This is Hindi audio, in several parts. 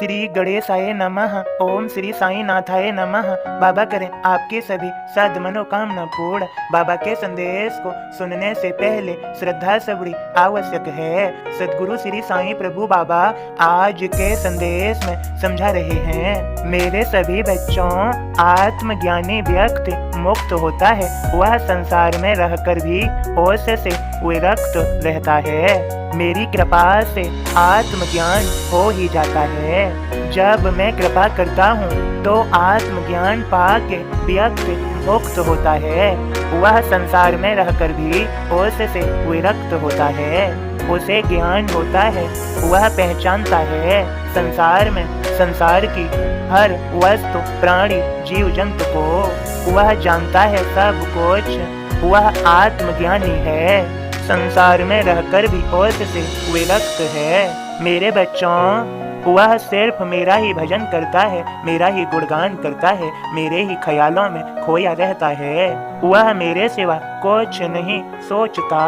श्री गणेशाय नमः। ओम श्री साईं नाथाय नमः। बाबा करें आपके सभी सद मनोकामना पूर्ण। बाबा के संदेश को सुनने से पहले श्रद्धा सबड़ी आवश्यक है। सदगुरु श्री साईं प्रभु बाबा आज के संदेश में समझा रहे हैं, मेरे सभी बच्चों, आत्मज्ञानी व्यक्ति मुक्त होता है। वह संसार में रहकर भी होश से विरक्त रहता है। मेरी कृपा से आत्मज्ञान हो ही जाता है। जब मैं कृपा करता हूँ तो आत्मज्ञान पाके व्यक्ति मुक्त होता है। वह संसार में रहकर भी होश से विरक्त होता है। उसे ज्ञान होता है, वह पहचानता है संसार में संसार की हर वस्तु, प्राणी, जीव जंतु को। वह जानता है सब कुछ। वह आत्मज्ञानी है। संसार में रहकर भी होश से विरक्त है। मेरे बच्चों, वह सिर्फ मेरा ही भजन करता है, मेरा ही गुणगान करता है, मेरे ही ख्यालों में खोया रहता है। वह मेरे सिवा कुछ नहीं सोचता,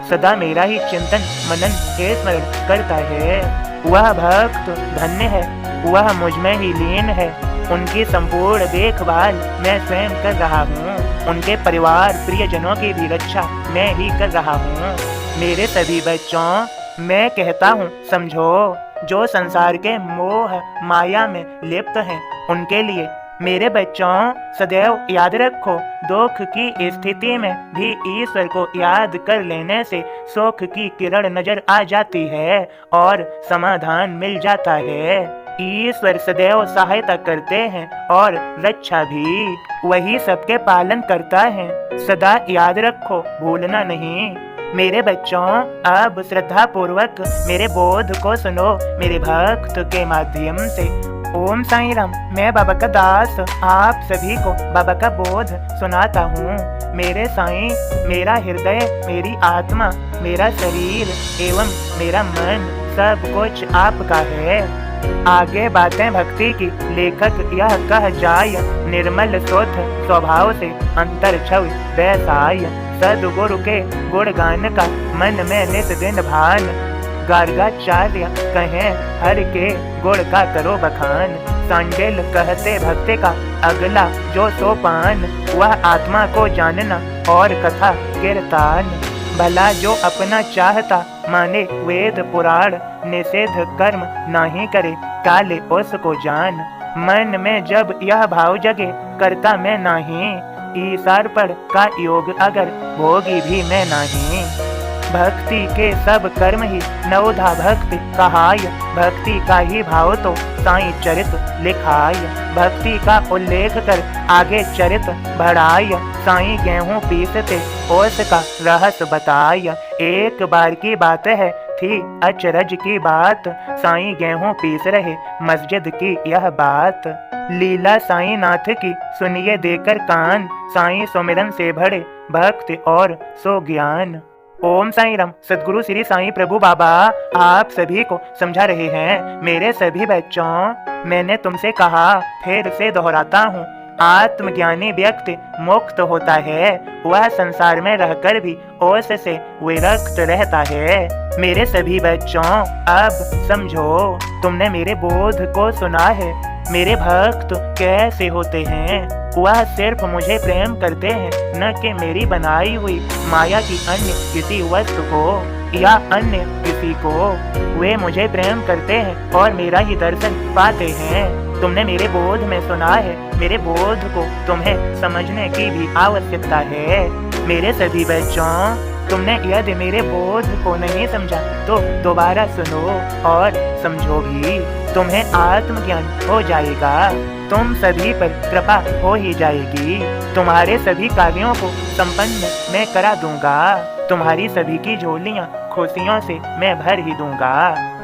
सदा मेरा ही चिंतन मनन स्मरण करता है। वह भक्त धन्य है, वह मुझ में ही लीन है। उनकी संपूर्ण देखभाल मैं स्वयं कर रहा हूँ। उनके परिवार प्रियजनों की भी रक्षा मैं ही कर रहा हूँ। मेरे सभी बच्चों, मैं कहता हूँ समझो, जो संसार के मोह माया में लिप्त हैं, उनके लिए। मेरे बच्चों, सदैव याद रखो, दुख की स्थिति में भी ईश्वर को याद कर लेने से सुख की किरण नजर आ जाती है और समाधान मिल जाता है। ईश्वर सदैव सहायता करते हैं और रक्षा भी। वही सबके पालन करता है, सदा याद रखो, भूलना नहीं। मेरे बच्चों, अब श्रद्धा पूर्वक मेरे बोध को सुनो, मेरे भक्त के माध्यम से। ओम साईं राम। मैं बाबा का दास आप सभी को बाबा का बोध सुनाता हूँ। मेरे साईं, मेरा हृदय, मेरी आत्मा, मेरा शरीर एवं मेरा मन सब कुछ आपका है। आगे बातें भक्ति की लेखक यह कह जाय, निर्मल शुद्ध स्वभाव से अंतर छवि वैसाय। सदगुरु के गुणगान का मन में नित दिन भान, गार्गाचार्य कहें हर के गुण का करो बखान। सांडेल कहते भक्ति का अगला जो सोपान, वह आत्मा को जानना और कथा कीर्तन। भला जो अपना चाहता माने वेद पुराण, निषेध कर्म नहीं करे काले उसको जान। मन में जब यह भाव जगे, करता मैं नहीं, ईशार्पण का योग अगर भोगी भी मैं नहीं। भक्ति के सब कर्म ही नवधा भक्ति कहाय, भक्ति का ही भाव तो साईं चरित लिखाय। भक्ति का उल्लेख कर आगे चरित बढ़ाय, साईं गेहूं पीसते ओस का रहस्य बताय। एक बार की बात है, थी अचरज की बात, साईं गेहूं पीस रहे मस्जिद की यह बात। लीला साईं नाथ की सुनिए देकर कान, साईं सुमिरन से भरे भक्ति और सो ज्ञान। ओम साईं राम। सदगुरु श्री साईं प्रभु बाबा आप सभी को समझा रहे हैं, मेरे सभी बच्चों, मैंने तुमसे कहा, फिर से दोहराता हूँ, आत्मज्ञानी व्यक्ति मुक्त होता है। वह संसार में रहकर भी होश से विरक्त रहता है। मेरे सभी बच्चों, अब समझो, तुमने मेरे बोध को सुना है। मेरे भक्त कैसे होते हैं? वह सिर्फ मुझे प्रेम करते हैं, न कि मेरी बनाई हुई माया की अन्य किसी वस्तु को या अन्य किसी को। वे मुझे प्रेम करते हैं और मेरा ही दर्शन पाते हैं। तुमने मेरे बोध में सुना है, मेरे बोध को तुम्हें समझने की भी आवश्यकता है। मेरे सभी बच्चों, तुमने यदि मेरे बोध को नहीं समझा तो दोबारा सुनो और समझो भी, तुम्हें आत्मज्ञान हो जाएगा। तुम सभी पर कृपा हो ही जाएगी। तुम्हारे सभी कार्यों को संपन्न मैं करा दूंगा। तुम्हारी सभी की झोलियां खुशियों से मैं भर ही दूंगा।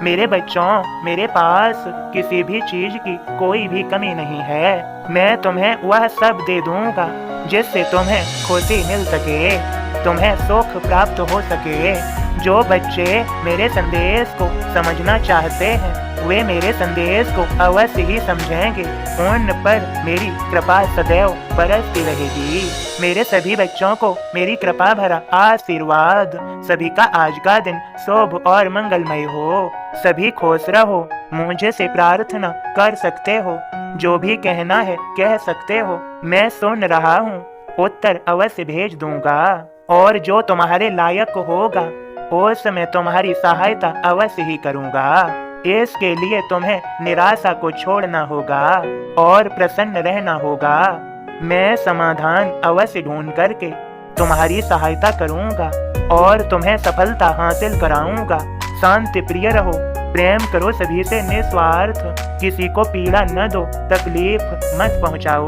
मेरे बच्चों, मेरे पास किसी भी चीज की कोई भी कमी नहीं है। मैं तुम्हें वह सब दे दूंगा जिससे तुम्हें खुशी मिल सके, तुम्हें सुख प्राप्त हो सके। जो बच्चे मेरे संदेश को समझना चाहते हैं, वे मेरे संदेश को अवश्य ही समझेंगे। उन पर मेरी कृपा सदैव बरसती रहेगी। मेरे सभी बच्चों को मेरी कृपा भरा आशीर्वाद। सभी का आज का दिन शुभ और मंगलमय हो। सभी खुश रहो। मुझे से प्रार्थना कर सकते हो। जो भी कहना है कह सकते हो। मैं सुन रहा हूँ। उत्तर अवश्य भेज दूंगा। और जो तुम्हारे लायक होगा उस मैं तुम्हारी सहायता अवश्य ही करूंगा। इसके लिए तुम्हें निराशा को छोड़ना होगा और प्रसन्न रहना होगा। मैं समाधान अवश्य ढूंढ करके तुम्हारी सहायता करूंगा और तुम्हें सफलता हासिल कराऊंगा। शांति प्रिय रहो। प्रेम करो सभी से निस्वार्थ। किसी को पीड़ा न दो, तकलीफ मत पहुंचाओ।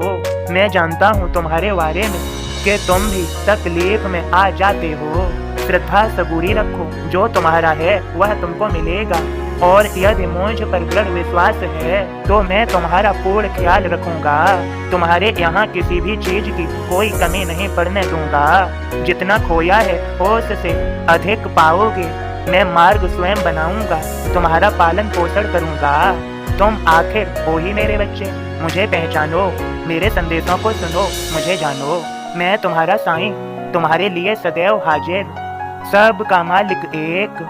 मैं जानता हूँ तुम्हारे बारे में कि तुम भी तकलीफ में आ जाते हो। श्रद्धा सबूरी रखो। जो तुम्हारा है वह तुमको मिलेगा और यदि मुझ पर दृढ़ विश्वास है तो मैं तुम्हारा पूर्ण ख्याल रखूंगा। तुम्हारे यहाँ किसी भी चीज की कोई कमी नहीं पड़ने दूंगा। जितना खोया है उससे अधिक पाओगे। मैं मार्ग स्वयं बनाऊंगा। तुम्हारा पालन पोषण करूंगा। तुम आखिर हो ही मेरे बच्चे। मुझे पहचानो। मेरे संदेशों को सुनो। मुझे जानो। मैं तुम्हारा साईं तुम्हारे लिए सदैव हाजिर। सब का मालिक एक।